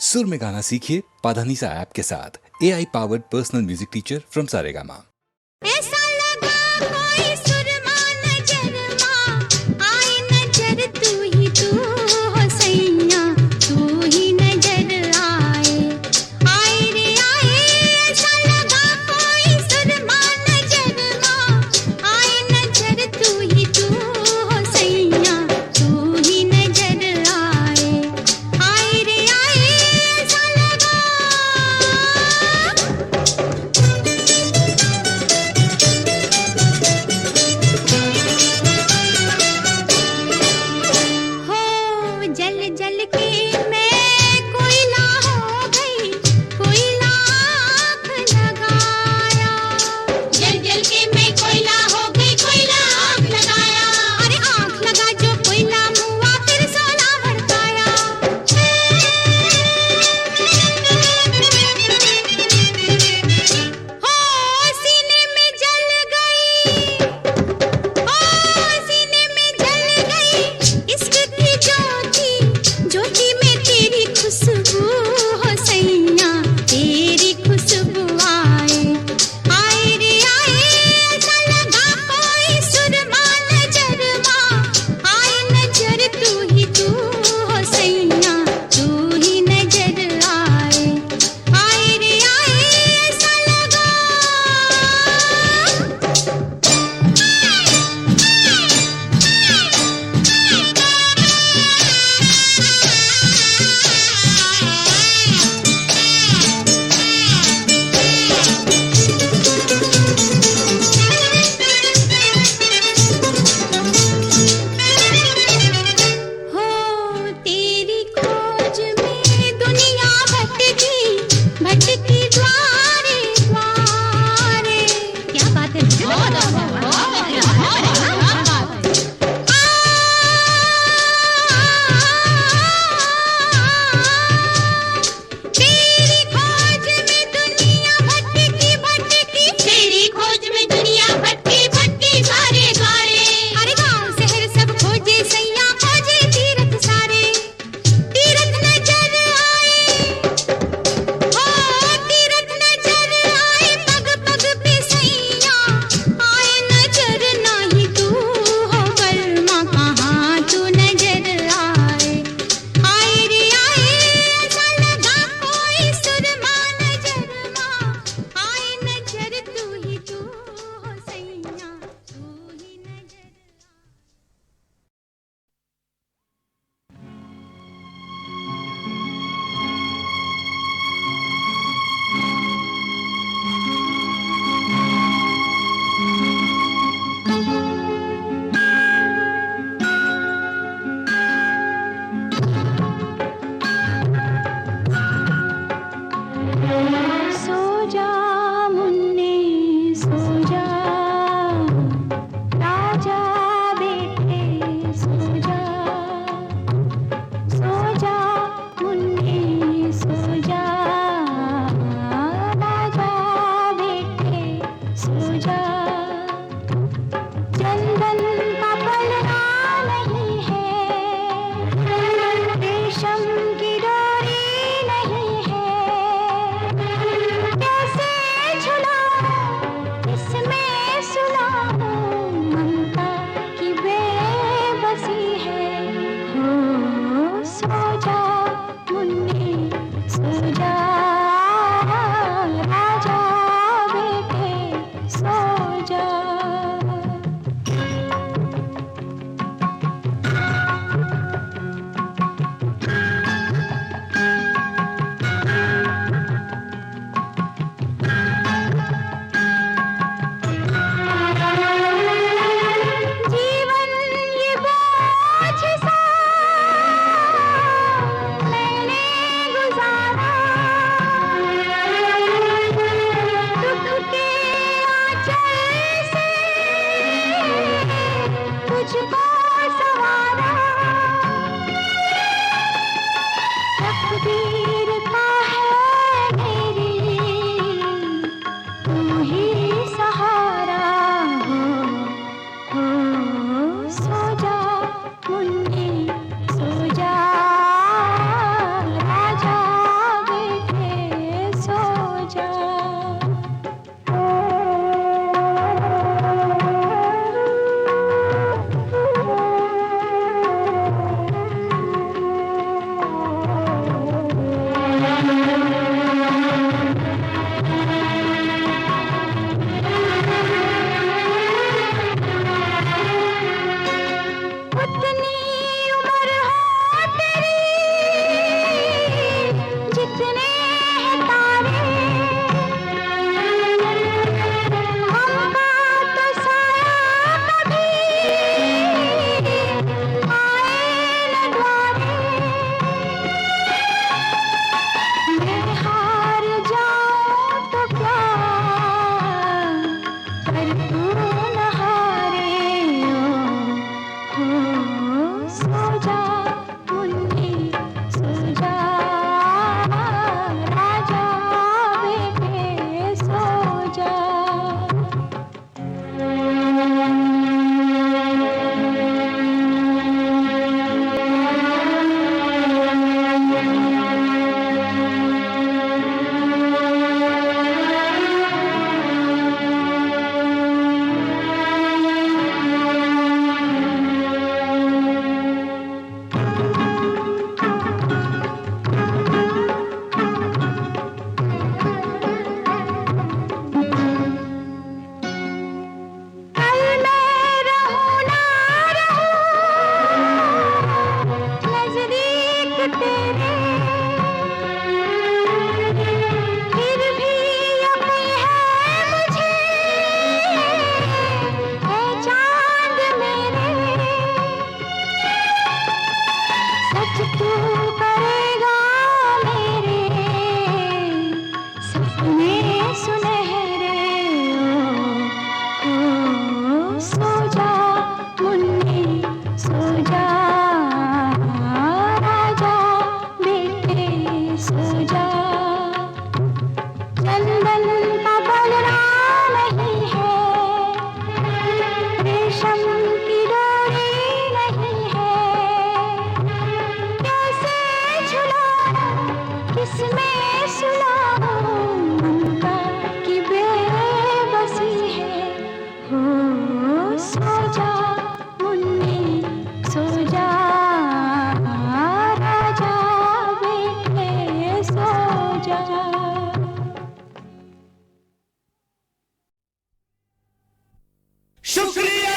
सुर में गाना सीखिए पाधानीसा ऐप के साथ। AI powered personal music teacher from Saregama. ऐसा लगा कोई सुरमा नजर आए नजर तू हो सैया तू ही नजर आए रे आए। ऐसा लगा कोई सुरमा नजर आए नजर तू हो सैया तू ही नजर आए रे आए। ऐसा लगा हो जल जल के मैं कोयला हो गई, कोयला आँख लगाया। जल जल के मैं कोयला हो गई, कोयला आँख लगाया। अरे आँख लगा जो कोयला मुआ फिर सोना भड़काया। हो सीने में जल गई, सीने में जल गई इश्क की ज्योति, ज्योति में तेरी खुशबू हो सैया तेरी खुशबू आए रे आए। ऐसा लगा कोई सुरमा नजर आए नजर तू हो सैया तू ही नजर आए रे आए। ऐसा लगा हो तेरी खोज में दुनिया भटकी भटकी द्वारे द्वारे। क्या बात है तेरी खोज में दुनिया भटकी भटकी, तेरी खोज में दुनिया भटकी भटकी सारे द्वारे। अरे गाँव शहर सब खोजे सैया खोजे तीरथ सारे। तीरथ नजर आए हो तीरथ नजर आए पग पग पे सैया आए नजर नाही तू हो बलमा कहाँ तू नजर आए रे आए। ऐसा लगा कोई सुरमा नजर आए नजर तू हो सैया तू ही नजर। सो जा मुन्ने सो जा राजा बेटे सो जा मुन्ने सो जा राजा बेटे सो जा। चंदन का पलड़ा नहीं है, रेशम की डोरी नहीं है। कैसे झुलाऊं इसमें सुलाऊं ममता की बेबसी है। हो सो जा मुन्ने सो जा राजा बेटे सो जा। जीवन ये बोझ सा मैंने गुजारा। सो जा। चंदन का बलना नहीं है, रेशम की डोरी नहीं है, कैसे झुलाऊं किसमें सुलाऊं उनका कि बेबसी है। हो सो जा मुन्नी सो जा, राजा बेटे सो जा। शुक्रिया।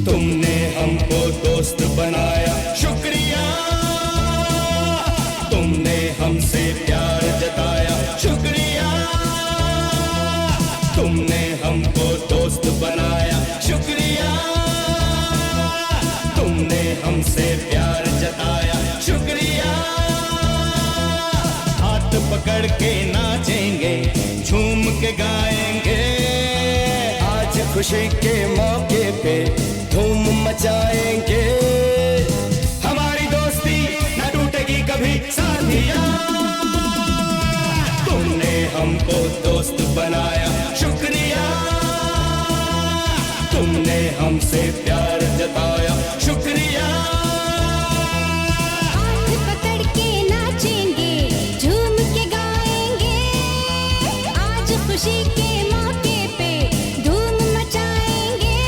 तुमने हमको दोस्त बनाया शुक्रिया, तुमने हमसे प्यार जताया शुक्रिया, तुमने हमको दोस्त बनाया शुक्रिया, तुमने हमसे प्यार जताया शुक्रिया। हाथ पकड़ के नाचेंगे झूम के गाएंगे, आज खुशी के मौके पे धूम मचाएंगे। हमारी दोस्ती न टूटेगी कभी साथिया, तुमने हमको दोस्त बनाया शुक्रिया, तुमने हमसे प्यार जताया शुक्रिया। हाथ पकड़ के नाचेंगे झूम के गाएंगे, आज खुशी के मौके पे धूम मचाएंगे।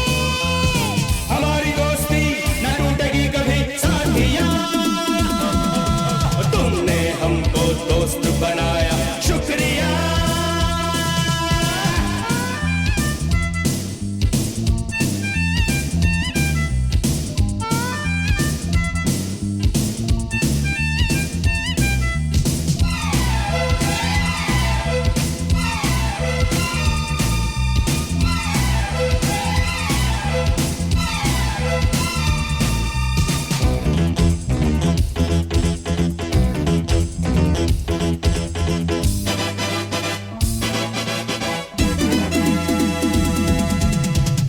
हमारी दोस्ती न टूटेगी कभी साथिया, तुमने हमको दोस्त बनाया शुक्रिया।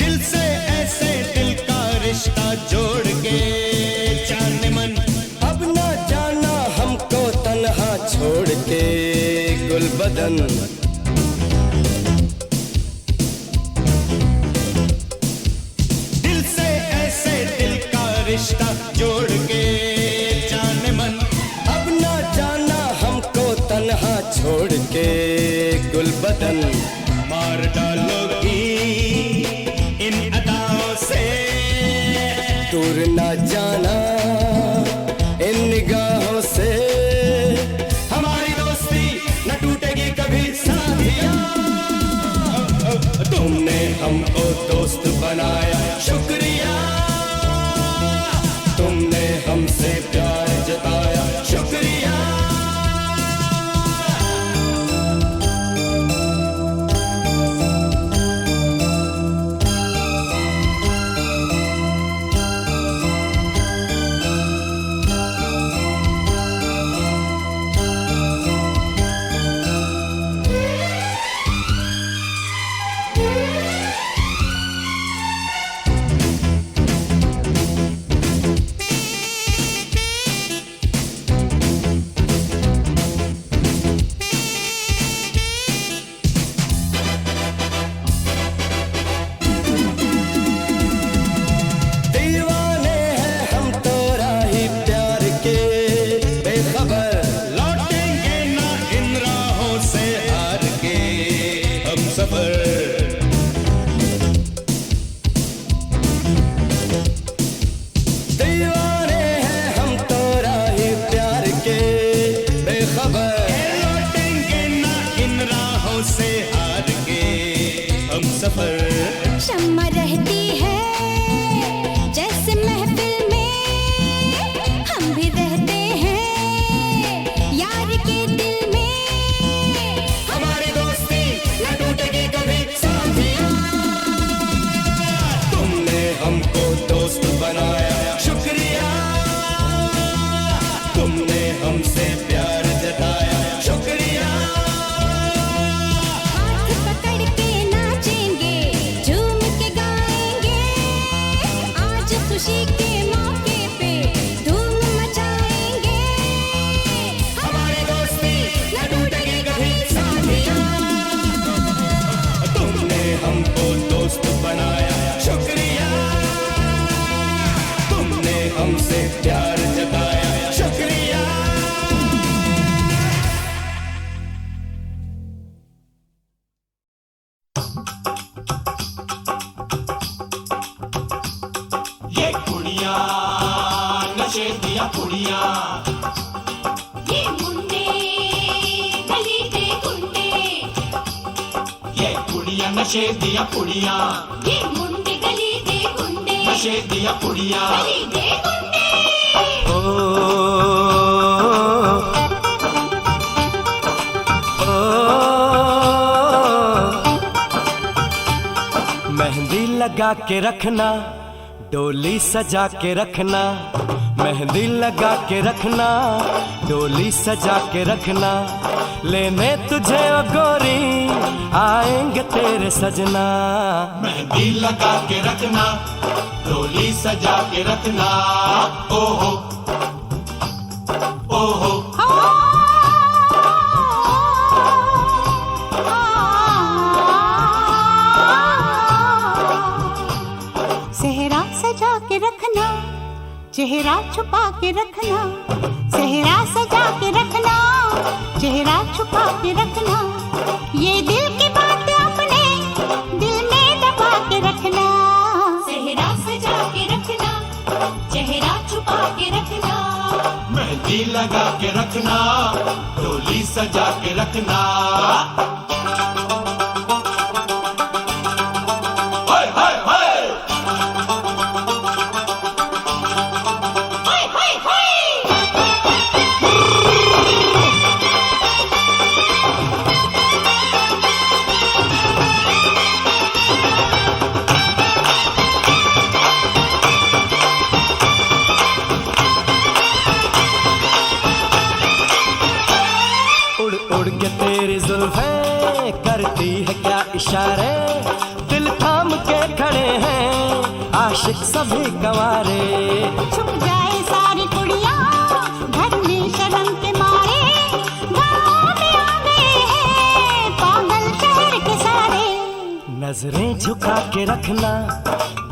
दिल से ऐसे दिल का रिश्ता जोड़ के जाने मन, अब ना जाना हमको तन्हा छोड़ के गुलबदन। दिल से ऐसे दिल का रिश्ता जोड़ के जाने मन, अब ना जाना हमको तन्हा छोड़ के गुलबदन। मार डालोगी इन अदाओं से, दूर ना जाना इन निगाहों से। हमारी दोस्ती न टूटेगी कभी साथिया, तुमने हमको दोस्त बनाया शुक्रिया, तुमने हमसे प्यार जताया शुक्रिया। शम्मा रहती है जैसे महफिल में, हम भी रहते हैं हमसे प्यार जताया, शुक्रिया। हाथ पकड़ के नाचेंगे, झूम के गाएंगे, आज खुशी के मौके पे धूम मचाएंगे। हमारी दोस्ती न टूटेगी कभी साथिया, तुमने हमको दोस्त बनाया, शुक्रिया। तुमने हमसे प्यार जताया, शुक्रिया। ये कुड़िया नशे दिया कुड़िया, ये मुंडे गली के गुंडे, ये कुड़िया नशे दिया कुड़िया, ये मुंडे गली के गुंडे, नशे दिया कुड़िया। गली के गुंडे। मेहंदी लगा के रखना, डोली सजा के रखना, मेहंदी लगा के रखना, डोली सजा के रखना, लेने तुझे ओ गोरी आएंगे तेरे सजना। मेहंदी लगा के रखना, डोली सजा के रखना, ओहो ओहो। सेहरा सजा के रखना, चेहरा छुपा के रखना, सेहरा सजा के रखना, चेहरा छुपा के रखना, ये दिल की बात अपने दिल में दबा के रखना। सेहरा सजा के रखना, चेहरा छुपा के रखना, मेहंदी लगा के रखना, डोली सजा के रखना। हाय हाय हाय, हाय हाय हाय। उड़ उड़ के तेरी जुल्फें करती है क्या इशारे, दिल थाम के खड़े हैं आशिक सभी गंवारे। छुप जाए सारी कुड़ियाँ घर में शर्म के मारे, गाँव में आ गए हैं पागल शहर के सारे। नजरें झुका के रखना,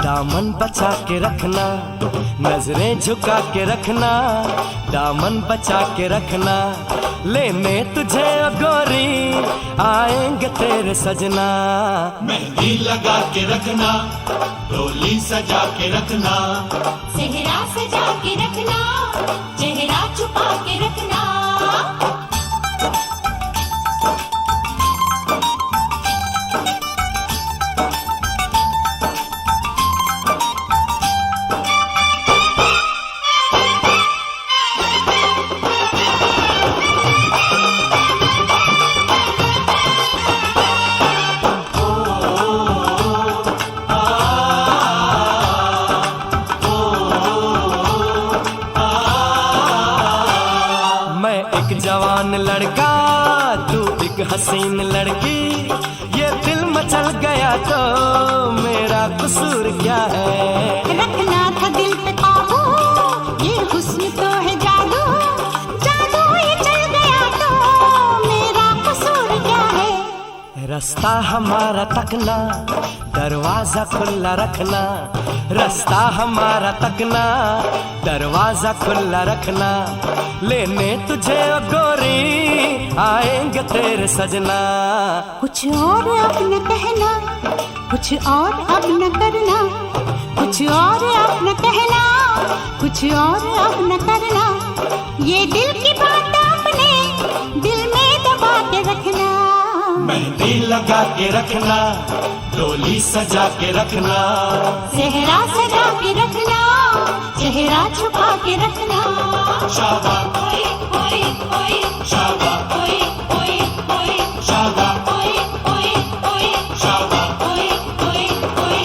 दामन बचा के रखना, नजरें झुका के रखना, दामन बचा के रखना, लेने तुझे ओ गोरी आएंगे तेरे सजना। मेहंदी लगा के रखना, डोली सजा के रखना, सेहरा सजा के रखना, चेहरा छुपा के रखना। मैं एक जवान लड़का, तू एक हसीन लड़की, ये दिल मचल गया तो मेरा कसूर क्या है। रखना था दिल पे काबू, ये हुस्न तो है जादू, जादू ये चल गया तो मेरा कसूर क्या है। रास्ता हमारा तकना, दरवाजा खुला रखना, रास्ता हमारा तकना, दरवाजा खुला रखना, लेने तुझे ओ गोरी आएंगे तेरे सजना। कुछ और अब न कहना, कुछ और अब न करना, कुछ और अब न कहना, कुछ और अब न करना, ये दिल की बात अपने दिल में दबा के रखना। मेहंदी लगा के रखना, डोली सजा के रखना, सेहरा सजा के रखना, चेहरा छुपा के रखना। शाबा ओए ओए ओए, शाबा ओए ओए ओए, शाबा ओए ओए ओए, शाबा। ओए ओए ओए।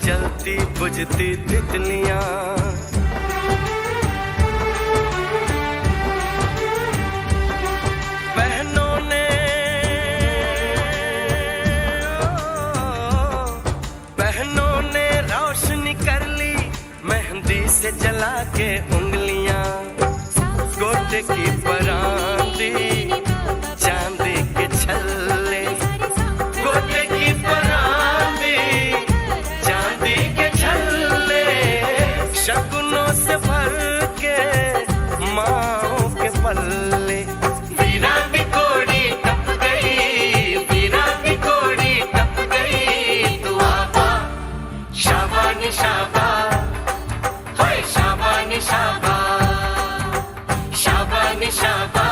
जलती बुझती तितलियां बहनों ने से जला के उंगलियां गोटे की परांदी चांदी के छल्ले गोटे की परांदी चांदी के छल्ले शगुनों से भर के माओ के पल्ले वीरा की कोड़ी टप गई वीरा की कोड़ी टप गई तू आबा शाबानी शाबा हाय शाबानी शाबा शाबानी शाबा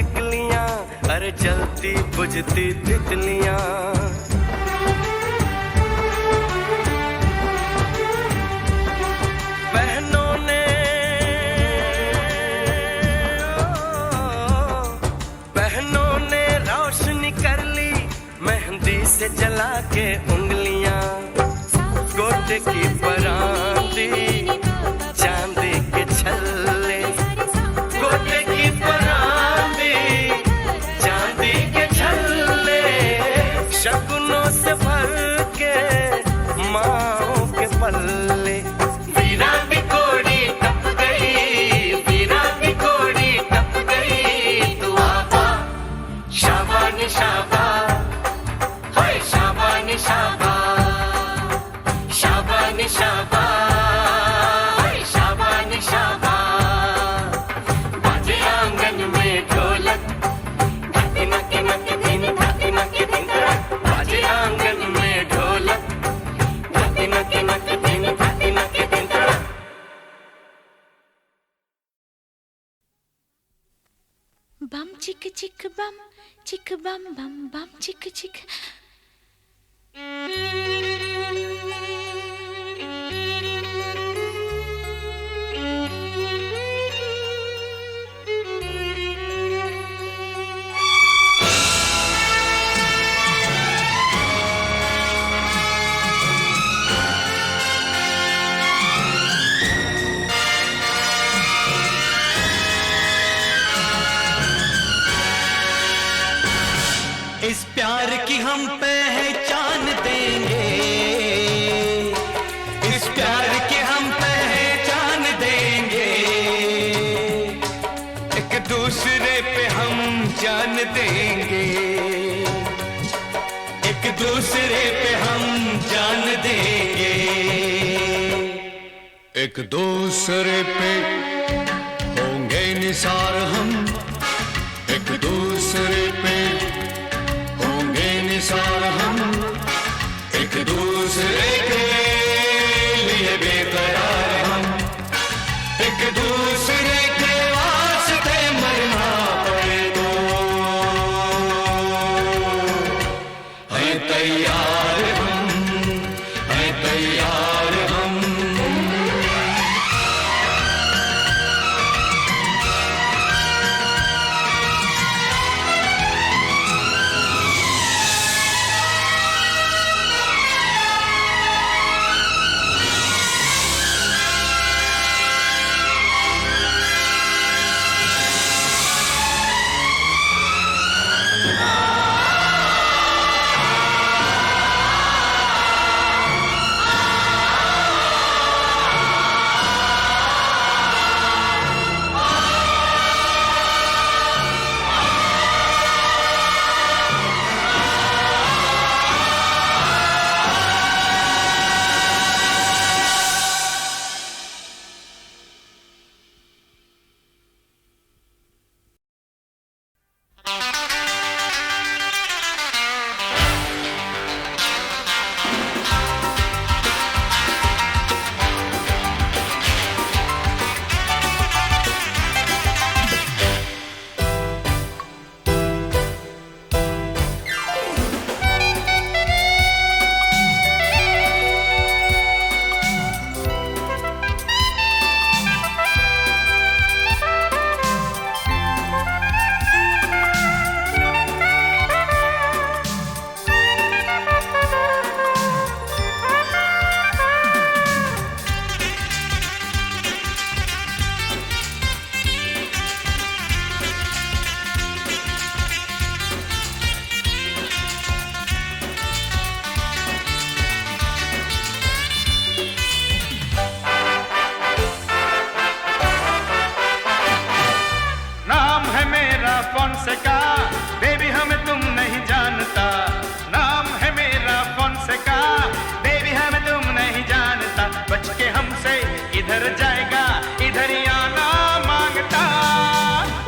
किकलियां, अरे जलती बुझती तितलियां। बहनों ने रोशनी कर ली मेहंदी से जला के उंगलियां। गोटे की परांदी चांदी के छल्ले, गोटे की परांदी चांदी के छल्ले, शगुनों से भर के माओ के पल्ले। वीरा की कोड़ी टप गई, वीरा की कोड़ी टप गई, तू आवा शाबानी शाबा, हाय शाबानी शाबा, शाबानी शाबा, हाय शाबानी शाबा। बाजे आंगन में ढोलक, धकी नकी नकी दिन, धकी नकी दिन धड़क। बाजे आंगन में ढोलक, धकी नकी नकी दिन, धकी नकी दिन धड़क। बम चिक चिक बम बम बम चिक चिक। इस प्यार की हम पहचान देंगे, इस प्यार की हम पहचान देंगे, एक दूसरे पे हम जान देंगे, एक दूसरे पे हम जान देंगे, एक दूसरे पे होंगे निसार हम, एक दूसरे पे निसार हम, एक दूसरे के लिए बेकरार हम, एक दूसरे के वास्ते मरना पड़े तो है तैयार हम, है तैयार हम। फोनसेका, बेबी हमें तुम नहीं जानता। नाम है मेरा फोनसेका, बेबी हमें तुम नहीं जानता। बच के हमसे इधर जाएगा, इधर ही आना मांगता।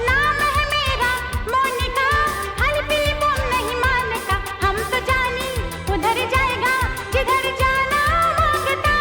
नाम है मेरा मोनिका, हर फिल्म नहीं मानता। हम तो जानी उधर जाएगा जिधर जाना मांगता।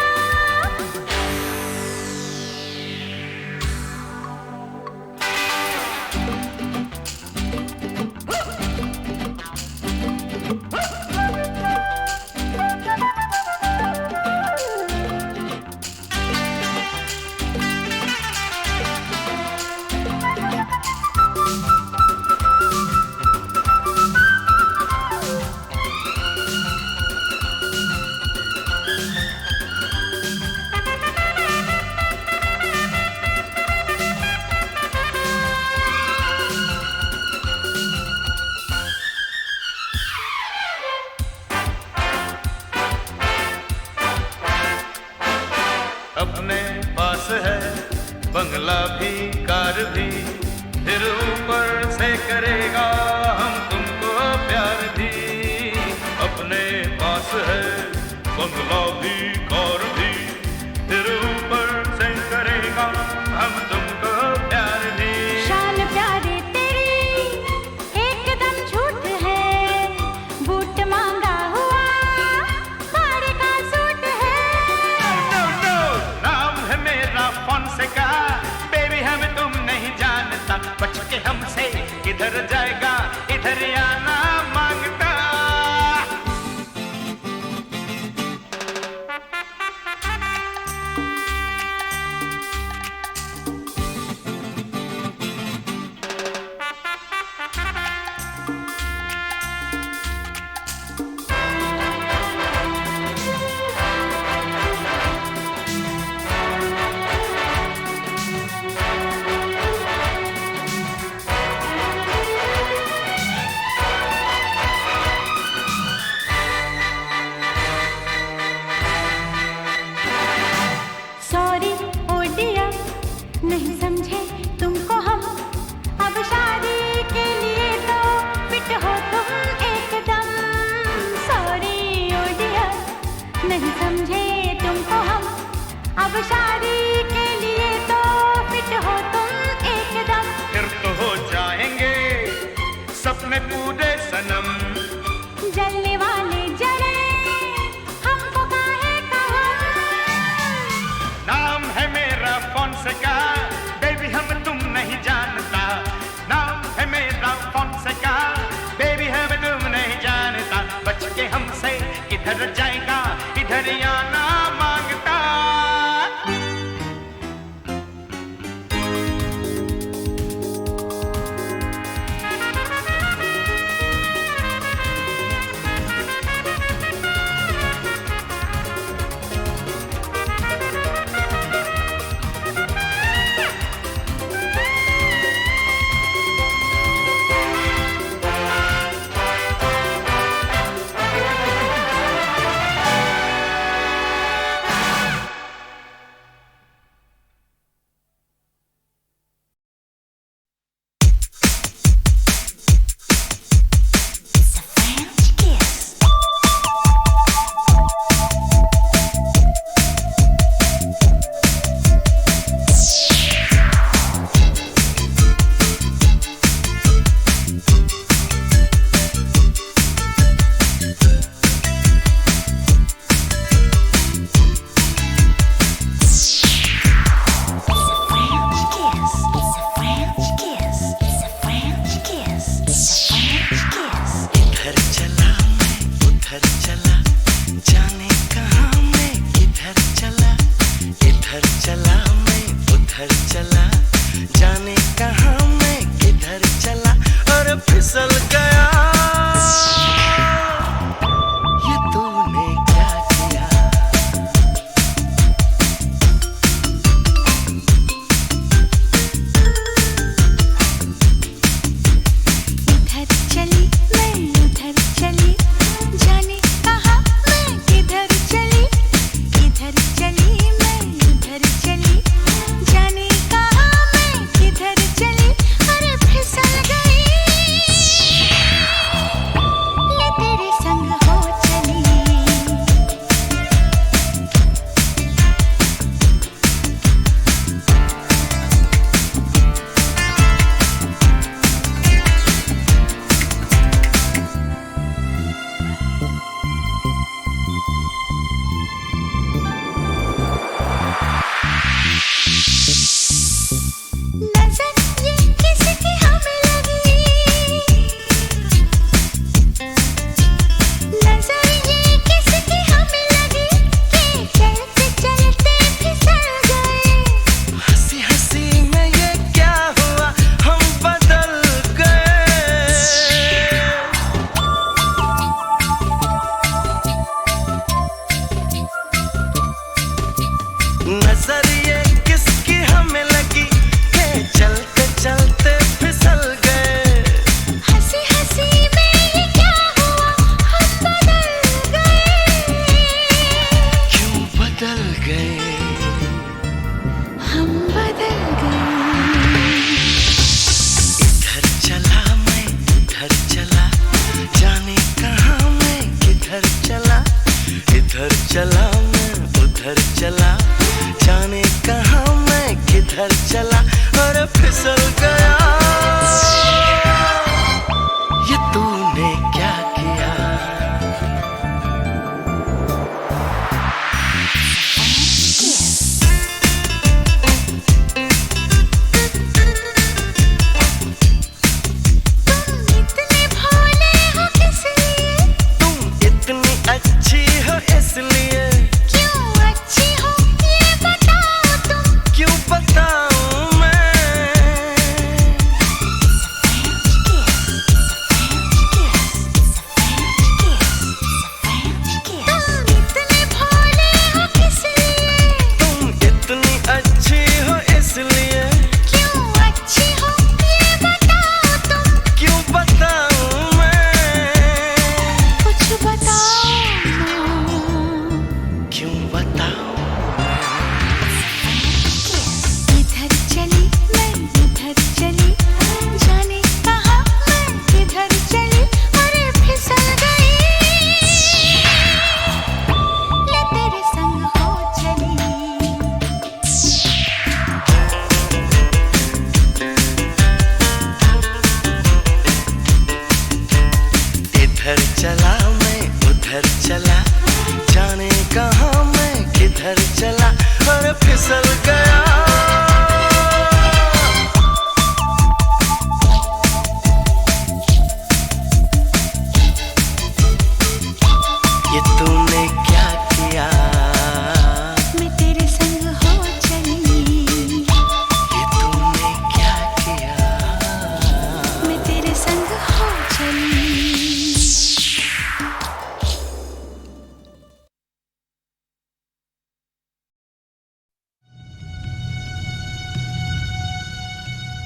करेगा हम तुमको प्यार भी। अपने पास है बंगला भी कार भी, फिर ऊपर से करेगा हम तुमको प्यार भी। शान प्यारे तेरी एकदम झूठ है, बूट मांगा हुआ भाड़े का सूट है। नो नो, नाम है मेरा फोनसेका, बेबी हमें तुम नहीं जानता, बच के हमसे किधर जाएगा इधर आना मांगता। सॉरी ओ डियर, नहीं समझे तुमको हम, अब शादी के लिए तो फिट हो तुम एकदम। सॉरी ओ डियर, नहीं समझे तुमको हम, अब शादी के लिए तो फिट हो तुम एकदम। फिर तो हो जाएंगे सपने पूरे सनम, जलने वाले जले हमको काहे कहा। नाम है मेरा फोनसेका, बेबी हम तुम नहीं जानता। नाम है मेरा फोनसेका, बेबी हमें तुम नहीं जानता, बच के हमसे किधर जाएगा इधर आना मांगता।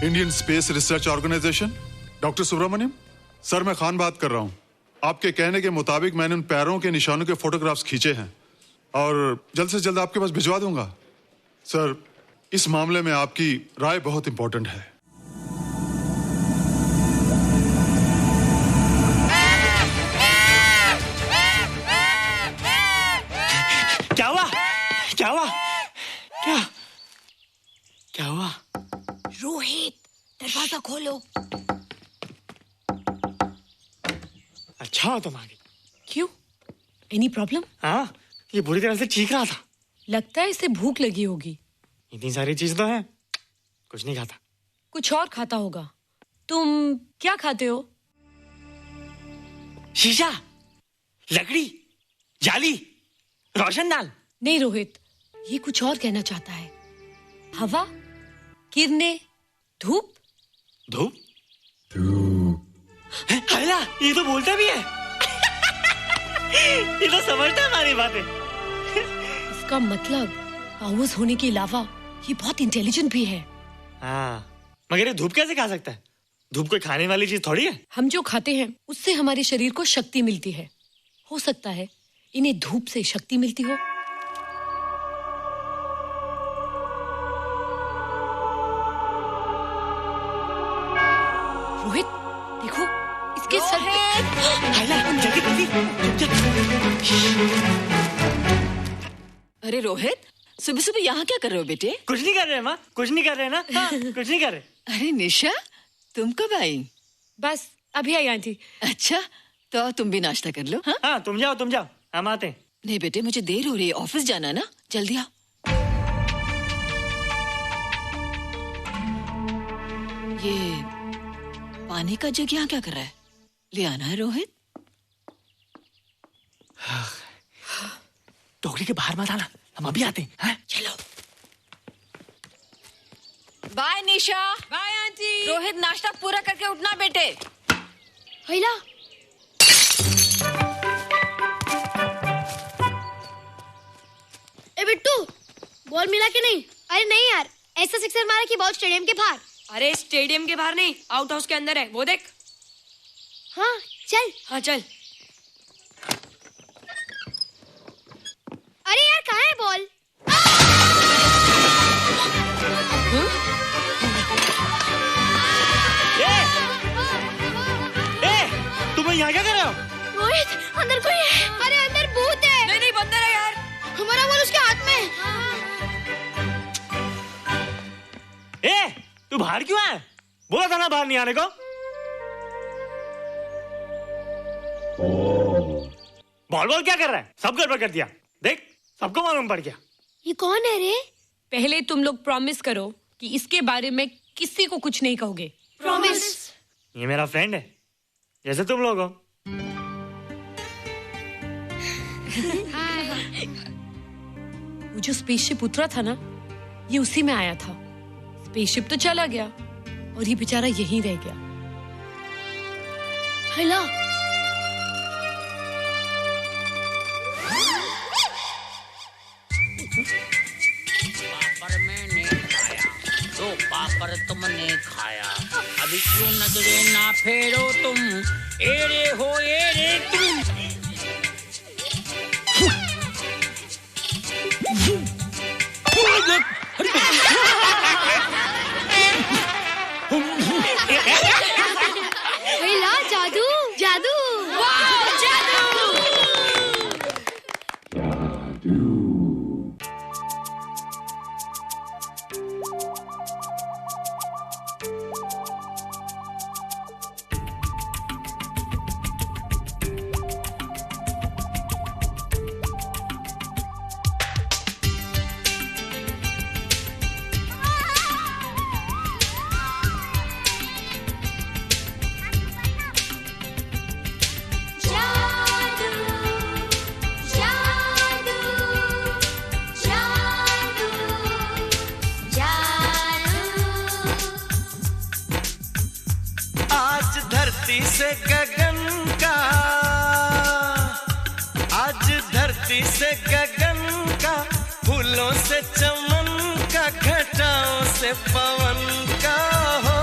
Indian space research organisation. Doctor Subramaniam sir, मैं खान बात कर रहा हूँ। आपके कहने के मुताबिक मैंने उन पैरों के निशानों के फोटोग्राफ्स खींचे हैं और जल्द से जल्द आपके पास भिजवा दूंगा। सर, इस मामले में आपकी राय बहुत इंपॉर्टेंट है। क्या हुआ? क्या हुआ? क्या क्या हुआ? रोहित, दरवाजा खोलो। अच्छा तुम आ गई। क्यों? Any problem? हाँ, ये बुरी तरह से चीख रहा था। लगता है इसे भूख लगी होगी। इतनी सारी चीज तो है, कुछ नहीं खाता। कुछ और खाता होगा। तुम क्या खाते हो? शीशा, लकड़ी, जाली, रोशनदान। नहीं रोहित, ये कुछ और कहना चाहता है। हवा, किरणें, धूप। धूप? हैला, ये तो बोलता भी है। ये तो समझता है हमारी बातें। इसका मतलब पावर्स होने के अलावा ये बहुत इंटेलिजेंट भी है। हाँ, मगर ये धूप कैसे खा सकता है? धूप कोई खाने वाली चीज थोड़ी है। हम जो खाते हैं उससे हमारे शरीर को शक्ति मिलती है। हो सकता है इन्हें धूप से शक्ति मिलती हो। रोहित, देखो इसके सर पे। हैला, जल्दी जल्दी। अरे रोहित, सुबह सुबह यहाँ क्या कर रहे हो बेटे? कुछ नहीं कर रहे माँ, कुछ नहीं कर रहे ना। हाँ, कुछ नहीं कर रहे। अरे निशा, तुम कब आई? बस अभी आई आंटी। अच्छा, तो तुम भी नाश्ता कर लो। हाँ, हाँ, तुम जाओ, हम आते हैं। नहीं बेटे, मुझे देर हो रही है, ऑफिस जाना ना, जल्दी आओ। ये पानी का जग यहाँ क्या कर रहा है? ले आना है रोहित। टोकरी के बाहर मत आना, हम अभी आते हैं। हाँ? चलो। Bye Nisha. Bye aunty. Rohit, नाश्ता पूरा करके उठना बेटे। हैला, ए बिट्टू, बॉल मिला कि नहीं? अरे नहीं यार, ऐसा सिक्सर मारा कि बॉल स्टेडियम के बाहर। अरे स्टेडियम के बाहर नहीं, आउट हाउस के अंदर है, वो देख। हाँ चल। हाँ चल। अरे यार, कहाँ है बॉल? तुम यहाँ क्या कर रहे हो? रोहित, अंदर कोई है। अरे अंदर भूत है। नहीं बंदर है यार। हमारा बॉल उसके हाथ में। तू बाहर क्यों है? बोला था ना बाहर नहीं आने को। बॉल क्या कर रहा है? सब गड़बड़ कर दिया। देख, सबको मालूम पड़ गया। ये कौन है रे? पहले तुम लोग प्रॉमिस करो कि इसके बारे में किसी को कुछ नहीं कहोगे। प्रॉमिस। ये मेरा फ्रेंड है, जैसे तुम लोग हो। वो जो स्पेसशिप उतरा था ना, ये उसी में आया था। स्पेसशिप तो चला गया और ये बेचारा यहीं रह गया। हैला, पापड़ मैंने खाया, दो पापड़ तुमने खाया, अभी क्यों नजरे ना फेरो तुम, एरे हो एरे तुम। हैला, जादू जादू। वाह, जादू। धरती से गगन का, आज धरती से गगन का, फूलों से चमन का, घटाओं से पवन का हो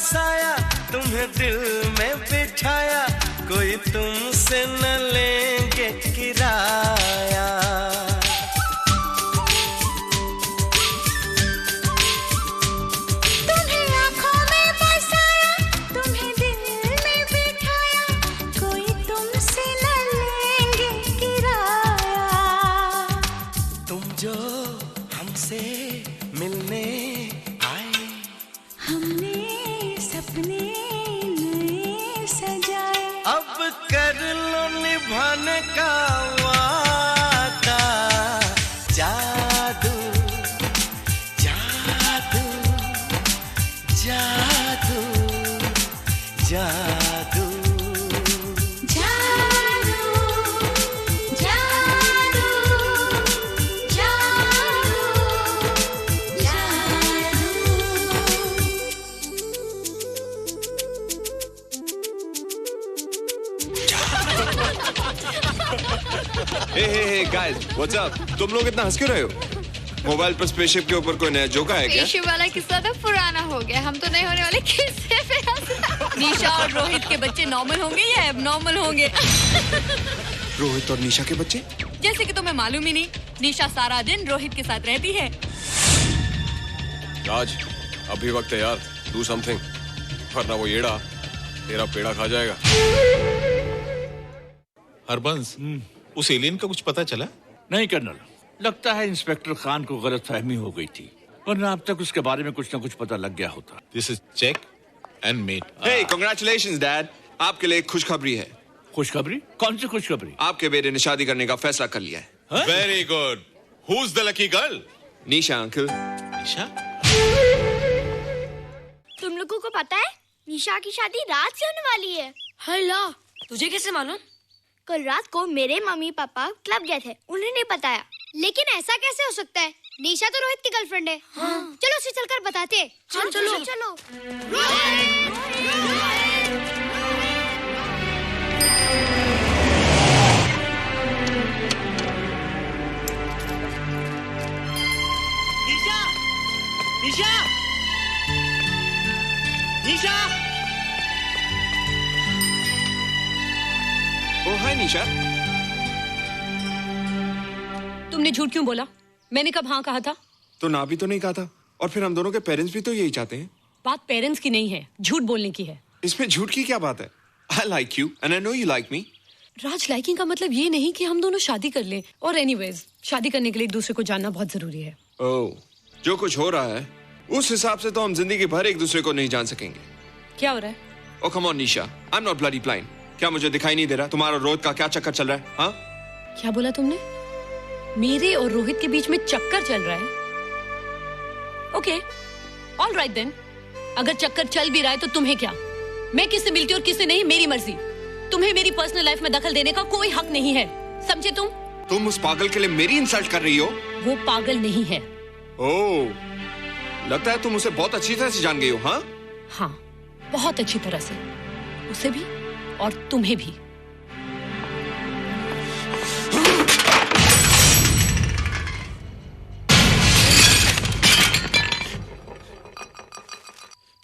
बसाया, तुम्हें दिल में बिठाया, कोई तुमसे न लेंगे किराया। तुम्हें आँखों में बसाया, तुम्हें दिल में बिठाया, कोई तुमसे न लेंगे किराया। तुम जो हमसे मिलने आए, हमने सपने नए सजाए, अब कर लो निभाने का वादा। जादू जादू जादू जादू जादू जादू जादू हे गाइस, व्हाट्स अप? तुम लोग इतना हंस क्यों रहे हो? मोबाइल पर स्पेसशिप के ऊपर कोई नया जोक आया क्या? स्पेसशिप वाला किस्सा तो पुराना हो गया, हम तो नहीं होने वाले किस्से पे हंसना। निशा और रोहित के बच्चे नॉर्मल होंगे या एबनॉर्मल होंगे? रोहित और निशा के बच्चे? जैसे कि तुम्हें मालूम ही नहीं, निशा सारा दिन रोहित के साथ रहती है। राज, अभी वक्त है यार, डू समथिंग, वरना वो येड़ा तेरा पेड़ा खा जाएगा। हरबंस, उस एलियन का कुछ पता चला? नहीं कर्नल, लगता है इंस्पेक्टर खान को गलतफहमी हो गई थी, वरना अब तक उसके बारे में कुछ न कुछ पता लग गया होता। This is check and mate. Hey, congratulations dad, आपके लिए एक खुशखबरी है। खुशखबरी? कौन सी खुशखबरी? आपके बेटे ने शादी करने का फैसला कर लिया है। Very good. Who is the lucky girl? Nisha uncle. Nisha? तुम लोगों को पता है निशा की शादी रात से होने वाली है। हल्ला, तुझे कैसे मालूम? कल रात को मेरे मम्मी पापा क्लब गए थे, उन्होंने बताया। लेकिन ऐसा कैसे हो सकता है? निशा तो रोहित की गर्लफ्रेंड है। हाँ। चलो उसे चलकर बताते हैं। चलो, चलो। चलो। निशा, निशा, निशा। ओ हाय निशा। तुमने झूठ क्यों बोला? मैंने कब हाँ कहा था? तो ना भी तो नहीं कहा था, और फिर हम दोनों के पेरेंट्स भी तो यही चाहते हैं। बात पेरेंट्स की नहीं है, झूठ बोलने की है। इसमें झूठ की क्या बात है? I like you and I know you like me. Raj, liking का मतलब ये नहीं कि हम दोनों शादी कर लें। और एनीवेज, शादी करने के लिए एक दूसरे को जानना बहुत जरूरी है। ओह, जो कुछ हो रहा है उस हिसाब से तो हम जिंदगी भर एक दूसरे को नहीं जान सकेंगे। क्या हो रहा है? Oh come on Nisha, I am not bloody blind. क्या मुझे दिखाई नहीं दे रहा तुम्हारा रोहित का क्या चक्कर चल रहा है? हाँ, क्या बोला तुमने? मेरे और रोहित के बीच में चक्कर चल रहा है? Okay, all right then. अगर चक्कर चल भी रहा है तो तुम्हें क्या? मैं किससे मिलती हूँ और किससे नहीं, मेरी मर्जी। तुम्हें मेरी पर्सनल लाइफ में दखल देने का कोई हक नहीं है, समझे तुम? तुम उस पागल के लिए मेरी इंसल्ट कर रही हो? वो पागल नहीं है। ओह, लगता है तुम उसे बहुत अच्छी तरह से जान गई हो। हाँ हाँ, बहुत अच्छी तरह से, उसे भी और तुम्हें भी।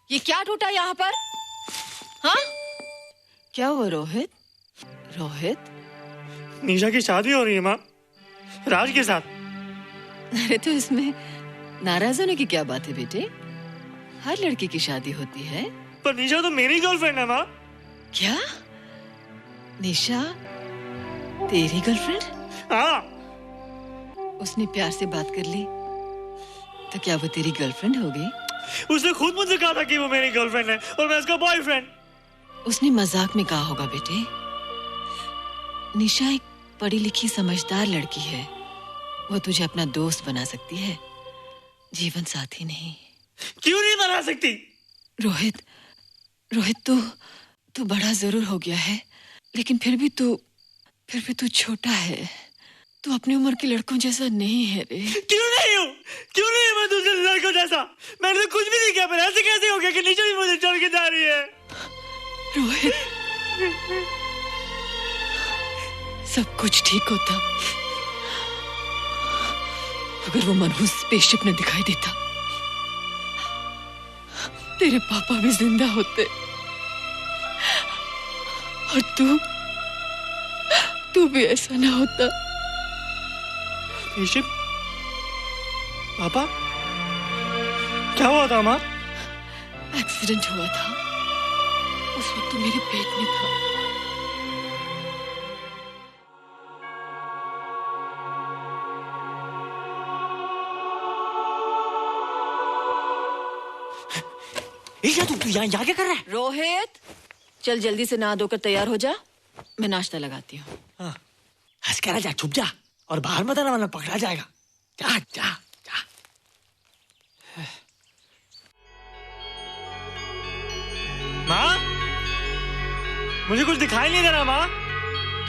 ये क्या टूटा यहाँ पर? हाँ, क्या हुआ रोहित? रोहित, निशा की शादी हो रही है माँ, राज के साथ। अरे तो इसमें नाराज होने की क्या बात है बेटे? हर लड़की की शादी होती है। पर निशा तो मेरी गर्लफ्रेंड है माँ। क्या? निशा तेरी गर्लफ्रेंड? हाँ। उसने प्यार से बात कर ली तो क्या वो तेरी गर्लफ्रेंड हो गई? उसने खुद मुझसे कहा था कि वो मेरी गर्लफ्रेंड है और मैं उसका बॉयफ्रेंड। उसने मजाक में कहा होगा बेटे। निशा एक पढ़ी लिखी समझदार लड़की है, वो तुझे अपना दोस्त बना सकती है, जीवन साथी नहीं। क्यों नहीं बना सकती? रोहित, रोहित तू बड़ा जरूर हो गया है, लेकिन फिर भी तू छोटा है। तू अपनी उम्र के लड़कों जैसा नहीं है रे। क्यों नहीं हूँ? क्यों नहीं मैं दूसरे लड़कों जैसा? मैंने तो कुछ भी नहीं किया, पर ऐसे कैसे हो गया कि निशा भी मुझे छोड़ के जा रही है? रोहित, सब कुछ ठीक होता अगर वो मनहूस स्पेसशिप न दिखाई देता। तेरे पापा भी जिंदा होते और तू भी ऐसा ना होता। ऋषभ, पापा क्या हुआ था माँ? एक्सीडेंट हुआ था, उस वक्त तू मेरे पेट में था। ईशा, तू यहाँ क्या कर रहा है? रोहित, चल जल्दी से नहा धोकर तैयार हो जा, मैं नाश्ता लगाती हूँ। हंस कर जा, छुप जा और बाहर मत आना वरना पकड़ा जाएगा। जा जा जा। माँ, मुझे कुछ दिखाई नहीं दे रहा माँ।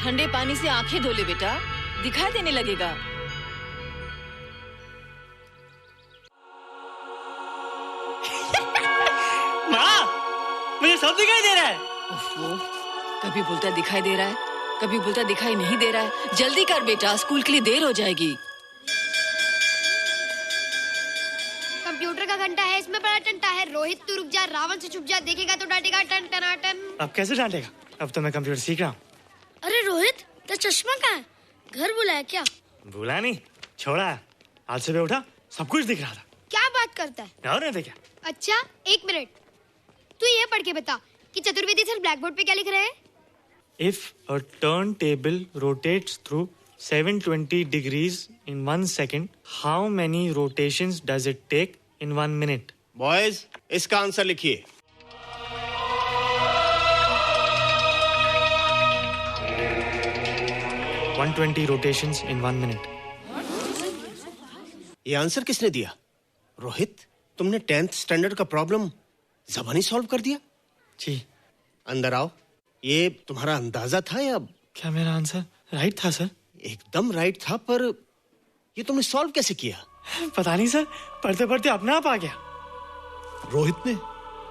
ठंडे पानी से आंखें धो ले बेटा, दिखाई देने लगेगा। माँ, मुझे सब दिखाई दे रहा है। ओफो, कभी बोलता दिखाई दे रहा है, कभी बोलता दिखाई नहीं दे रहा है। जल्दी कर बेटा, स्कूल के लिए देर हो जाएगी। कंप्यूटर का घंटा है, इसमें बड़ा टंटा है। रोहित तू रुक जा, रावण से छुप जा, देखेगा तो डांटेगा टन टनाटन। अब कैसे डांटेगा? अब तो मैं कंप्यूटर सीख रहा हूँ। अरे रोहित, तेरा चश्मा कहाँ है? घर बुलाया क्या? भूला नहीं, छोड़ा है। आज सुबह उठा, सब कुछ दिख रहा था। क्या बात करता है? और नहीं तो क्या। अच्छा, एक मिनट, तू ये पढ़ के बता कि चतुर्वेदी सर ब्लैक बोर्ड पे क्या लिख रहे हैं? If a turntable rotates through 720 degrees in 1 second, how many rotations does it take in 1 minute? Boys, इसका आंसर लिखिए। One 120 rotations in 1 minute. ये आंसर किसने दिया? रोहित, तुमने 10th स्टैंडर्ड का प्रॉब्लम ज़बानी सॉल्व कर दिया? जी। अंदर आओ। ये तुम्हारा अंदाजा था या? क्या मेरा आंसर राइट था सर? एकदम राइट था, पर ये तुमने सॉल्व कैसे किया? पता नहीं सर, पढ़ते पढ़ते अपने आप आ गया। रोहित ने?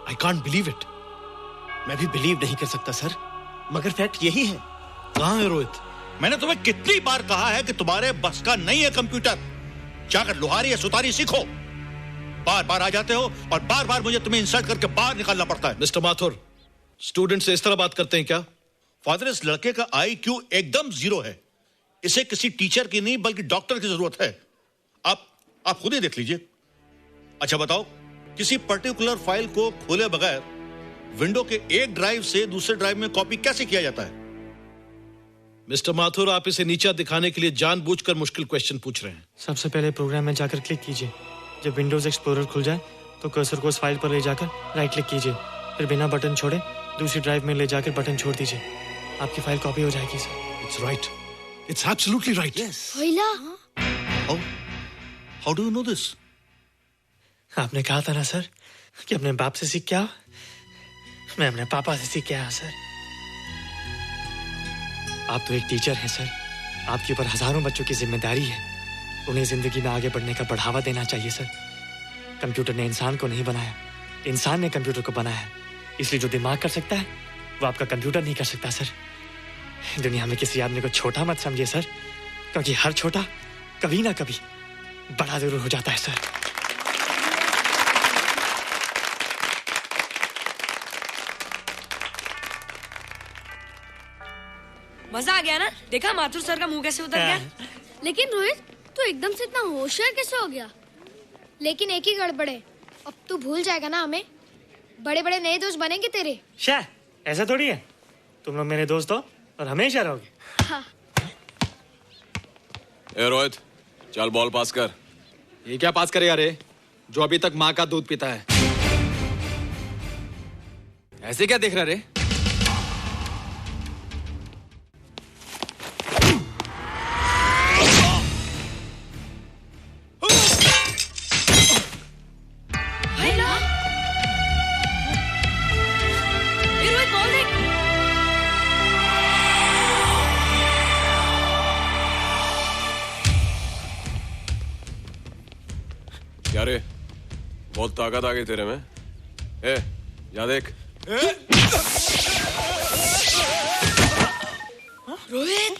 I can't believe it. मैं भी बिलीव नहीं कर सकता सर, मगर फैक्ट यही है। कहाँ है रोहित? मैंने तुम्हें कितनी बार कहा है कि तुम्हारे बस का नहीं है कंप्यूटर। जाकर लोहारी या सुतारी सीखो। बार बार आ जाते हो और बार बार मुझे तुम्हें इंसल्ट करके बाहर निकालना पड़ता है। मिस्टर माथुर, स्टूडेंट से इस तरह बात करते हैं क्या? फादर, इस लड़के का IQ एकदम 0 है। इसे किसी टीचर की नहीं बल्कि डॉक्टर की जरूरत है। आप खुद ही देख लीजिए। अच्छा बताओ, किसी पर्टिकुलर फाइल को खोले बगैर विंडो के एक ड्राइव से दूसरे ड्राइव में कॉपी कैसे किया जाता है? मिस्टर माथुर, आप इसे नीचा दिखाने के लिए जानबूझकर मुश्किल क्वेश्चन पूछ रहे हैं। सबसे पहले प्रोग्राम में जाकर क्लिक कीजिए। जब विंडोज एक्सप्लोरर खुल जाए तो कर्सर को उस फाइल पर ले जाकर राइट क्लिक कीजिए, फिर बिना बटन छोड़े दूसरी ड्राइव में ले जाकर बटन छोड़ दीजिए। आपकी फाइल कॉपी हो जाएगी sir. It's right, it's absolutely right. How do you know this? आपने कहा था ना सर कि अपने बाप से सीख के आओ। मैं अपने पापा से सीख के आया सर। आप तो एक टीचर हैं सर, आपके ऊपर हजारों बच्चों की जिम्मेदारी है। उन्हें जिंदगी में आगे बढ़ने का बढ़ावा देना चाहिए सर। कंप्यूटर ने इंसान को नहीं बनाया, इंसान ने कंप्यूटर को बनाया। इसलिए जो दिमाग कर सकता है वो आपका कंप्यूटर नहीं कर सकता सर। दुनिया में किसी आदमी को छोटा मत समझिए सर, क्योंकि हर छोटा कभी ना कभी बड़ा जरूर हो जाता है सर। मजा आ गया ना? देखा माथुर सर का मुंह कैसे उतर गया? लेकिन रोहित, तू एकदम से इतना होशियार कैसे हो गया? लेकिन एक ही गड़बड़ है, अब तू भूल जाएगा ना हमें। बड़े बड़े नए दोस्त बनेंगे तेरे। शाह, ऐसा थोड़ी है। तुम लोग मेरे दोस्त हो और हमेशा रहोगे। हाँ। ए रोहित, चल बॉल पास कर। ये क्या पास करेगा रे, जो अभी तक माँ का दूध पीता है? ऐसे क्या देख रहा रे? क्या रे, बहुत ताकत आ गई तेरे में। ए, या देख। रोहित,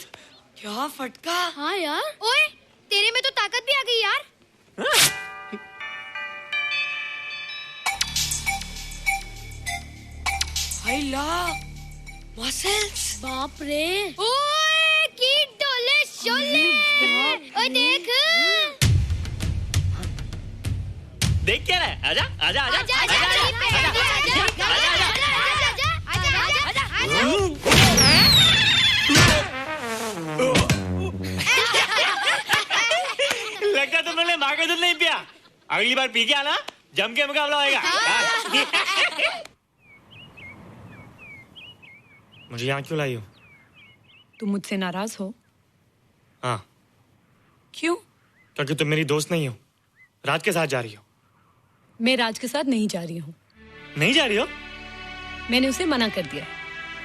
क्या फटका। हाँ यार। ओए, तेरे में तो ताकत भी आ गई यार। I love muscles. बाप रे। ओए कीट डोले शोले। ओए देख। देख क्या रहा है? आजा आजा आजा आजा आजा लगता तुमने माँ का दूध नहीं पिया। अगली बार पी के आना, जम के मुकाबला होएगा। मुझे यहाँ क्यों लाई हो? तुम मुझसे नाराज हो? हाँ। क्यों? क्योंकि तुम मेरी दोस्त नहीं हो, राज के साथ जा रही हो। मैं राज के साथ नहीं जा रही हूँ। नहीं जा रही हो? मैंने उसे मना कर दिया।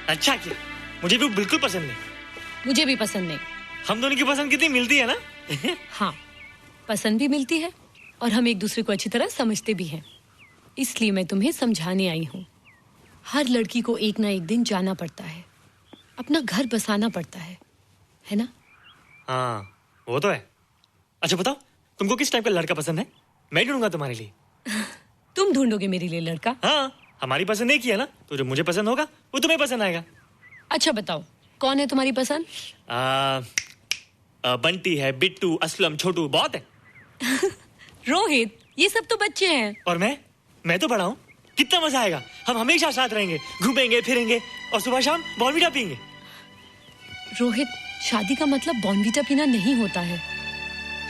अच्छा किया, मुझे भी बिल्कुल पसंद नहीं। मुझे भी पसंद नहीं। हम दोनों की पसंद कितनी मिलती है ना? हाँ, पसंद भी मिलती है और हम एक दूसरे को अच्छी तरह समझते भी हैं। इसलिए मैं तुम्हें समझाने आई हूँ। हर लड़की को एक ना एक दिन जाना पड़ता है, अपना घर बसाना पड़ता है ना? हाँ, वो तो है। अच्छा बताओ, तुमको किस टाइप का लड़का पसंद है? मैं ढूंढूंगा तुम्हारे लिए। तुम ढूंढोगे मेरे लिए लड़का? हाँ, हमारी पसंद एक ही है ना, तो जो मुझे पसंद होगा वो तुम्हें पसंद आएगा। अच्छा बताओ, कौन है तुम्हारी पसंद? बंटी है, बिट्टू, असलम, छोटू, बहुत है। रोहित, ये सब तो बच्चे हैं। और मैं तो बड़ा हूँ। कितना मजा आएगा, हम हमेशा साथ रहेंगे, घूमेंगे फिरेंगे और सुबह शाम बॉर्नवीटा पीएंगे। रोहित, शादी का मतलब बॉर्नवीटा पीना नहीं होता है।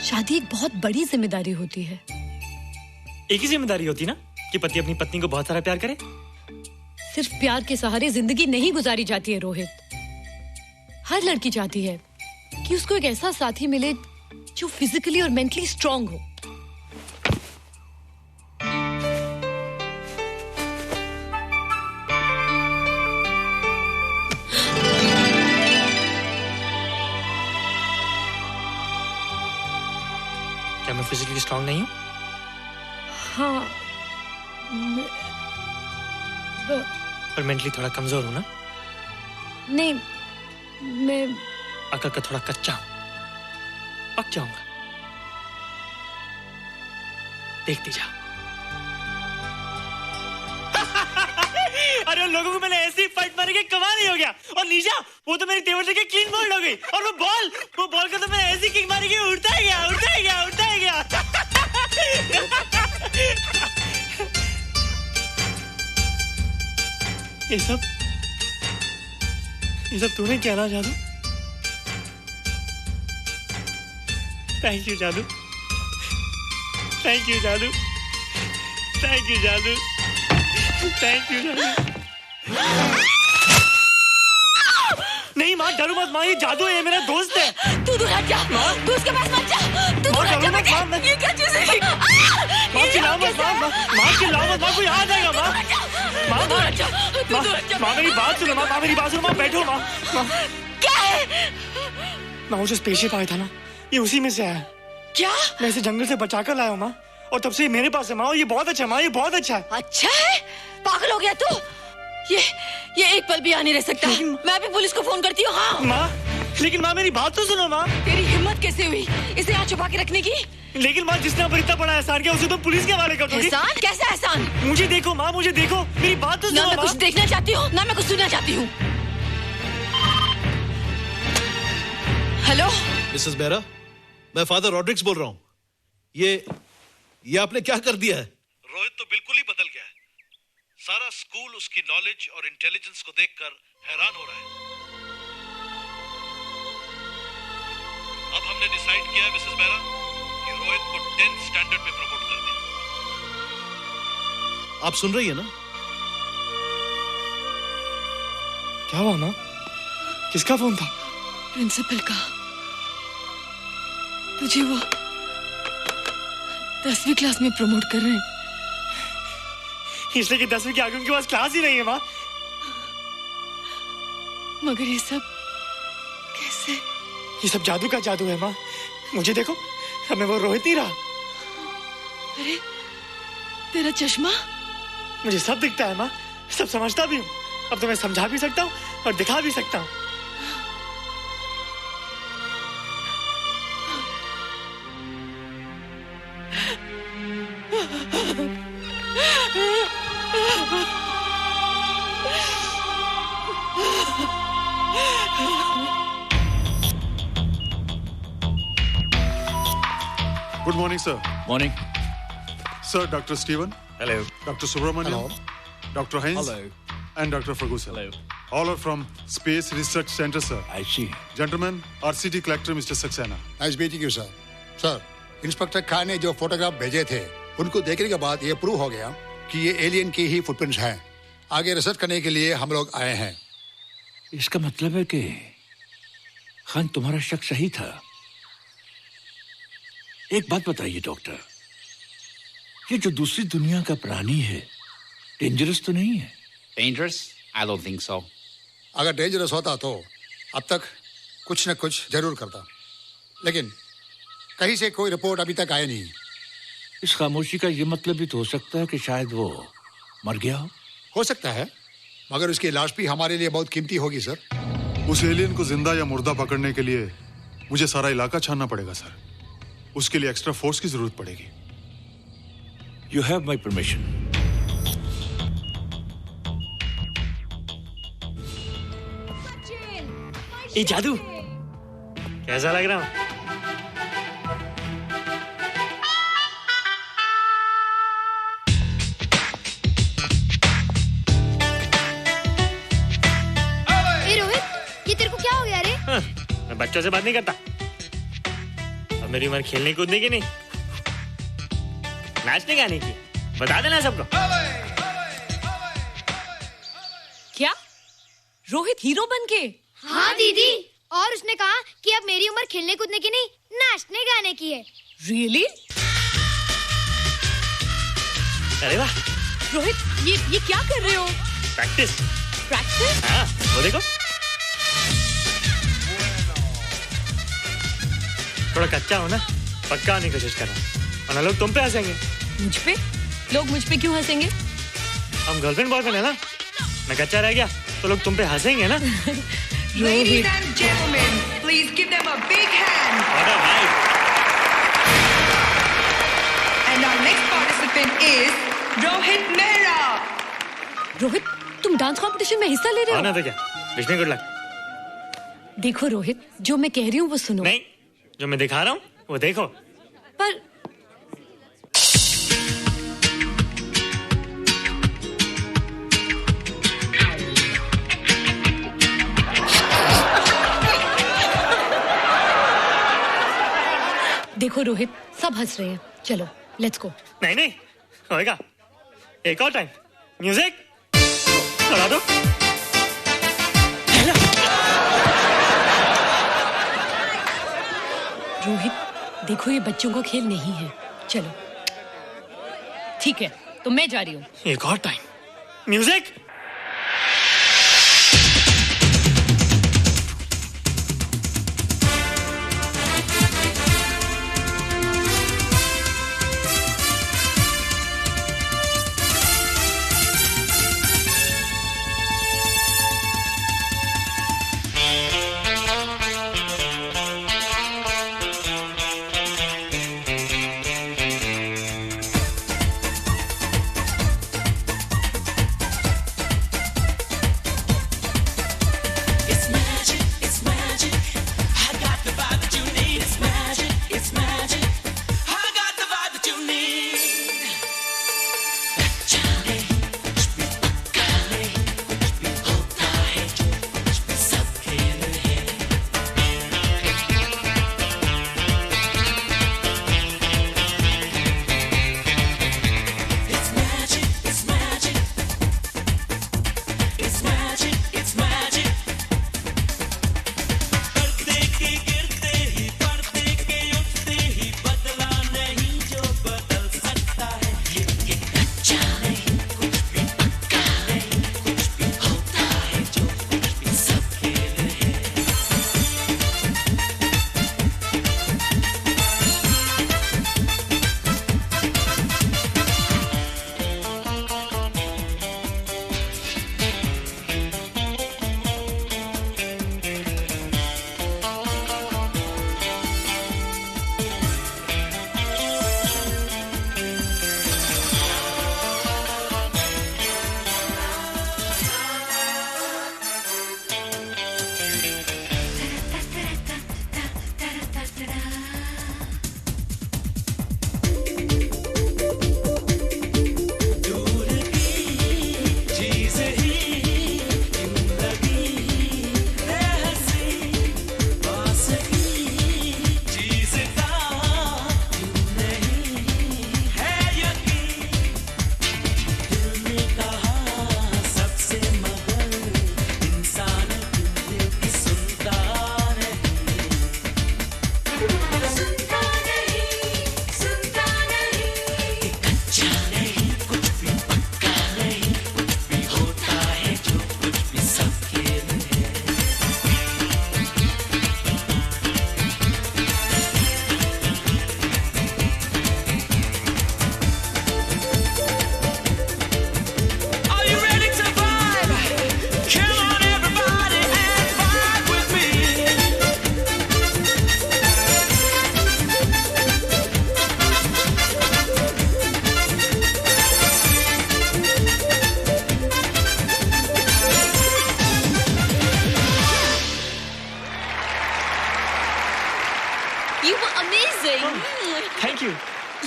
शादी एक बहुत बड़ी जिम्मेदारी होती है। एक ही जिम्मेदारी होती ना कि पति अपनी पत्नी को बहुत सारा प्यार करे। सिर्फ प्यार के सहारे जिंदगी नहीं गुजारी जाती है रोहित। हर लड़की चाहती है कि उसको एक ऐसा साथी मिले जो फिजिकली और मेंटली स्ट्रांग हो। क्या मैं फिजिकली स्ट्रांग नहीं हूँ? हाँ, पर मेंटली थोड़ा कमजोर हूँ ना? नहीं, मैं अकल का थोड़ा कच्चा हूँ, पक जाऊंगा। देखती जा। अरे उन लोगों को मैंने ऐसी फाइट मारी कि कमाल ही हो गया। और निशा, वो तो मेरी टेबल से क्लीन बॉल हो गई। और वो बॉल को तो मैंने ऐसी किक मारी कि उड़ता ही गया, उड़ता ही गया, उड़ता ही गया। ये सब तूने क्या ना जादू? थैंक यू जादू, थैंक यू जादू, थैंक यू जादू, थैंक यू जादू। नहीं माँ, डरो मत माँ, ये जादू है, ये मेरा दोस्त है। तू दूर हट जा, तू उसके पास मत जा, तू दूर हट जा बेटे। ये क्या चीज़ है? माँ चिल्लाओ मत, माँ चिल्लाओ मत, माँ कोई आ जाएगा। माँ मेरी बात सुनो, माँ मेरी बात सुनो, माँ बैठो। माँ क्या है? माँ वो जो स्पेसशिप आया था ना, ये उसी में से आया। क्या? मैं इसे जंगल से बचाकर लाया हूँ माँ, और तब से ये मेरे पास है माँ। और ये बहुत अच्छा है माँ, ये बहुत अच्छा है। अच्छा है? पागल हो गया तू? ये एक पल भी यहाँ नहीं रह सकता। मैं अभी पुलिस को फोन करती हूँ। हाँ माँ, लेकिन माँ मेरी बात तो सुनो माँ। तेरी हिम्मत कैसे हुई इसे यहाँ छुपा के रखने की? लेकिन माँ, जिसने पर इतना बड़ा एहसान किया उसे तो पुलिस के हवाले कर दोगी। एहसान? कैसा एहसान? मुझे देखो माँ, मुझे देखो, मेरी बात तो सुनो। ना मैं कुछ देखना चाहती हूँ, ना मैं कुछ सुनना चाहती हूँ। हेलो मिसेस बेरा, मैं फादर रॉड्रिक्स बोल रहा हूँ। ये आपने क्या कर दिया है? रोहित तो बिल्कुल ही बदल गया है। सारा स्कूल उसकी नॉलेज और इंटेलिजेंस को देखकर हैरान हो रहा है। अब हमने डिसाइड किया है मिसेस बेरा कि रोहित को 10th स्टैंडर्ड में प्रमोट कर दें। आप सुन रही है ना? क्या हुआ माँ? किसका फोन था? प्रिंसिपल का। तुझे वो 10वीं क्लास में प्रमोट कर रहे हैं। इसलिए कि 10वीं के आगे उनके पास क्लास ही नहीं है माँ। मगर ये सब कैसे? ये सब जादू का जादू है माँ। मुझे देखो, हमें वो रोहित नहीं रहा। अरे तेरा चश्मा? मुझे सब दिखता है माँ, सब समझता भी हूँ। अब तो मैं समझा भी सकता हूँ और दिखा भी सकता हूँ। morning, sir. Morning. Sir, Dr. Stephen. Hello. Dr. Subramaniam. Dr. Heinz. Hello. And Dr. Ferguson. Hello. All are from Space Research Center, sir. I see. Gentlemen, RCT collector Mr. Saxena. Nice meeting you, sir. Sir, inspector Khan ने जो photograph भेजे थे उनको देखने के बाद ये prove हो गया कि ये एलियन की ही फुटप्रिंट्स हैं। आगे रिसर्च करने के लिए हम लोग आए हैं। इसका मतलब है कि खान तुम्हारा शक सही था। एक बात बताइए डॉक्टर, ये जो दूसरी दुनिया का प्राणी है डेंजरस तो नहीं है? Dangerous? I don't think so. अगर डेंजरस होता तो अब तक कुछ न कुछ जरूर करता, लेकिन कहीं से कोई रिपोर्ट अभी तक आई नहीं। इस खामोशी का ये मतलब भी तो हो सकता है कि शायद वो मर गया हो सकता है, मगर उसकी लाश भी हमारे लिए बहुत कीमती होगी सर। उस एलियन को जिंदा या मुर्दा पकड़ने के लिए मुझे सारा इलाका छानना पड़ेगा सर। उसके लिए एक्स्ट्रा फोर्स की जरूरत पड़ेगी। You have my permission. ये जादू कैसा लग रहा हूँ? मैं बच्चों से बात नहीं करता। अब मेरी उम्र खेलने कूदने की नहीं, नाचने गाने की। बता देना सबको। क्या रोहित हीरो बन के? हाँ दीदी, और उसने कहा कि अब मेरी उम्र खेलने कूदने की नहीं, नाचने गाने की है। Really? अरे वाह रोहित, ये क्या कर रहे हो? प्रैक्टिस। प्रैक्टिस? हाँ, वो देखो थोड़ा कच्चा हो ना, पक्का होने की कोशिश कर रहा हूँ, वरना लोग तुम पे हंसेंगे। मुझ पे? लोग मुझ पे क्यों हंसेंगे? हम गर्लफ्रेंड बॉयफ्रेंड है ना, मैं कच्चा रह गया तो लोग तुम पे हंसेंगे ना। Ladies and gentlemen, please give them a big hand. All right. And our next participant is Rohit Mehra. Rohit, तुम डांस कंपटीशन में हिस्सा ले रहे हो? ना तो क्या, विश मी गुड लक। देखो रोहित, जो मैं कह रही हूँ वो सुनो। नहीं, जो मैं दिखा रहा हूँ वो देखो। पर देखो रोहित, सब हंस रहे हैं। चलो लेट्स गो। नहीं नहीं होएगा, एक और टाइम। म्यूजिक चला दो। रोहित देखो, ये बच्चों का खेल नहीं है। चलो ठीक है, तो मैं जा रही हूँ। एक और time. Music.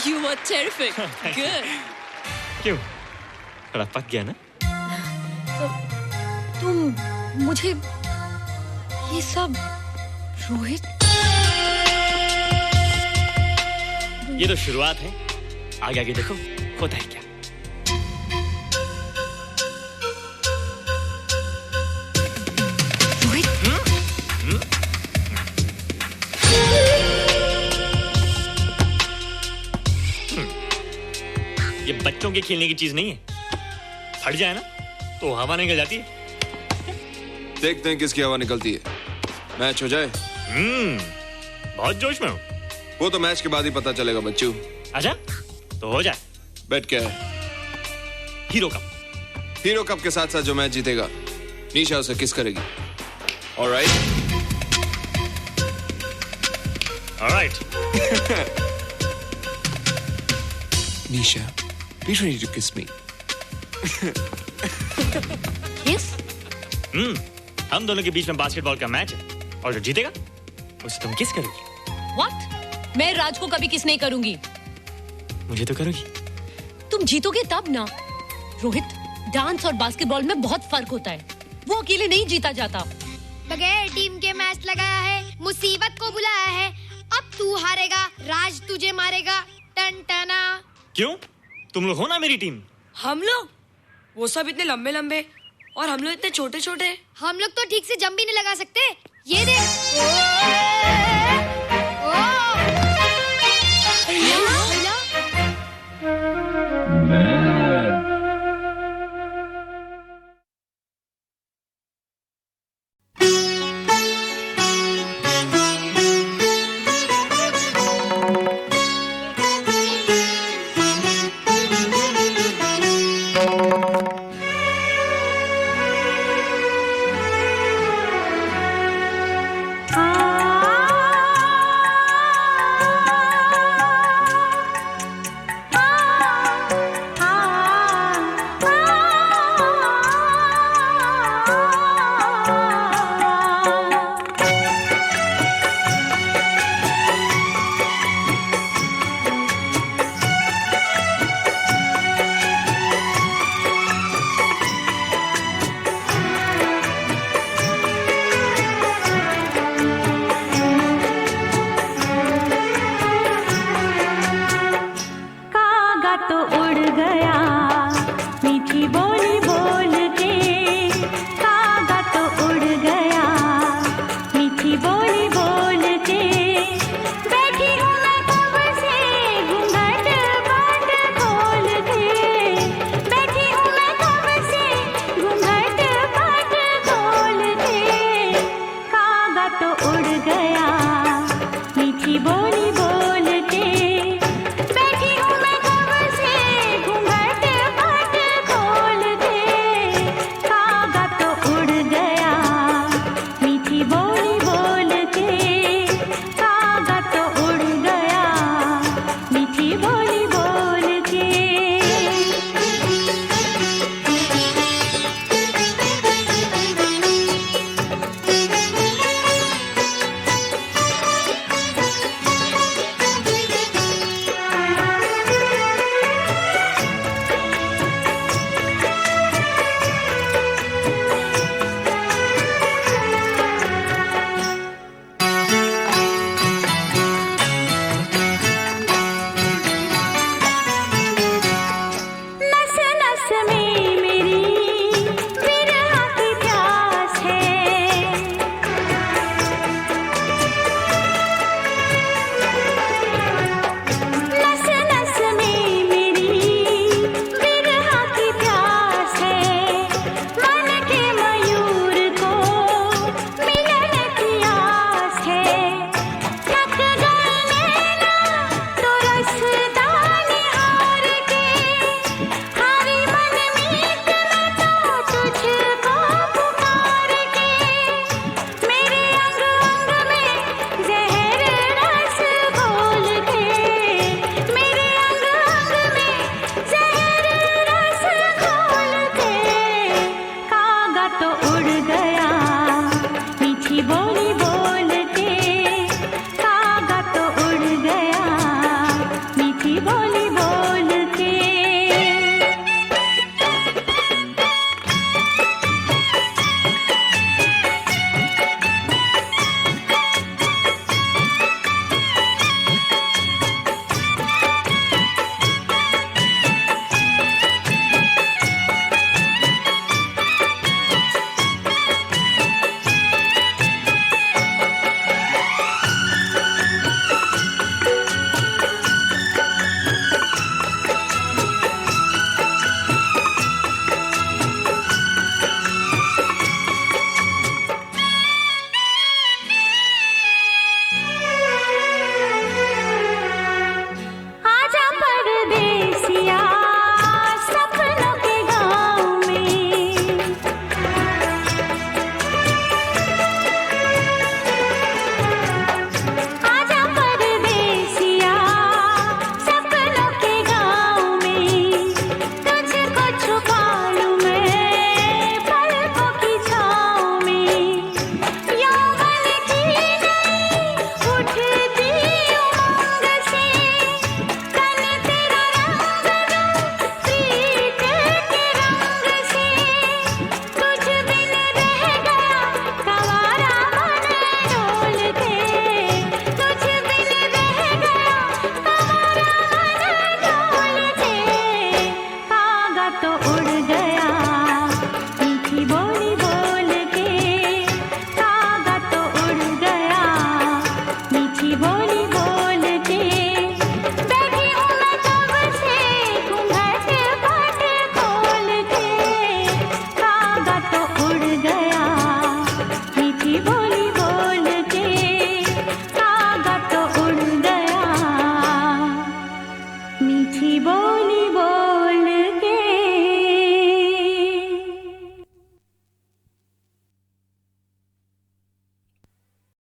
You were terrific. Good. क्यों? थोड़ा पक गया ना? तुम मुझे ये सब रोहित, ये तो शुरुआत है, आगे आगे देखो होता है क्या। ये बच्चों के खेलने की चीज नहीं है, फट जाए ना तो हवा निकल जाती है। देखते हैं किसकी हवा निकलती है। मैच हो जाए। बहुत जोश में हूँ। वो तो मैच के बाद ही पता चलेगा बच्चू। अच्छा तो हो जाए। बेट क्या है? Hero cup. हीरो कप के साथ साथ जो मैच जीतेगा निशा उसे किस करेगी। Alright. Nisha, be ready to kiss me. किस? हम दोनों के बीच में बास्केटबॉल का मैच है और जो जीतेगा उसे तुम किस करोगी। What? मैं राज को कभी किस नहीं करूंगी। मुझे तो करोगी। तुम जीतोगे तब ना। रोहित, डांस और बास्केटबॉल में बहुत फर्क होता है, वो अकेले नहीं जीता जाता। बगैर टीम के मैच लगाया है, मुसीबत को बुलाया है। अब तू हारेगा, राज तुझे मारेगा। टन टना। क्यों? तुम लोग हो ना मेरी टीम। हम लोग? वो सब इतने लंबे लंबे और हम लोग इतने छोटे छोटे। हम लोग तो ठीक से जंप भी नहीं लगा सकते। ये देख। बोल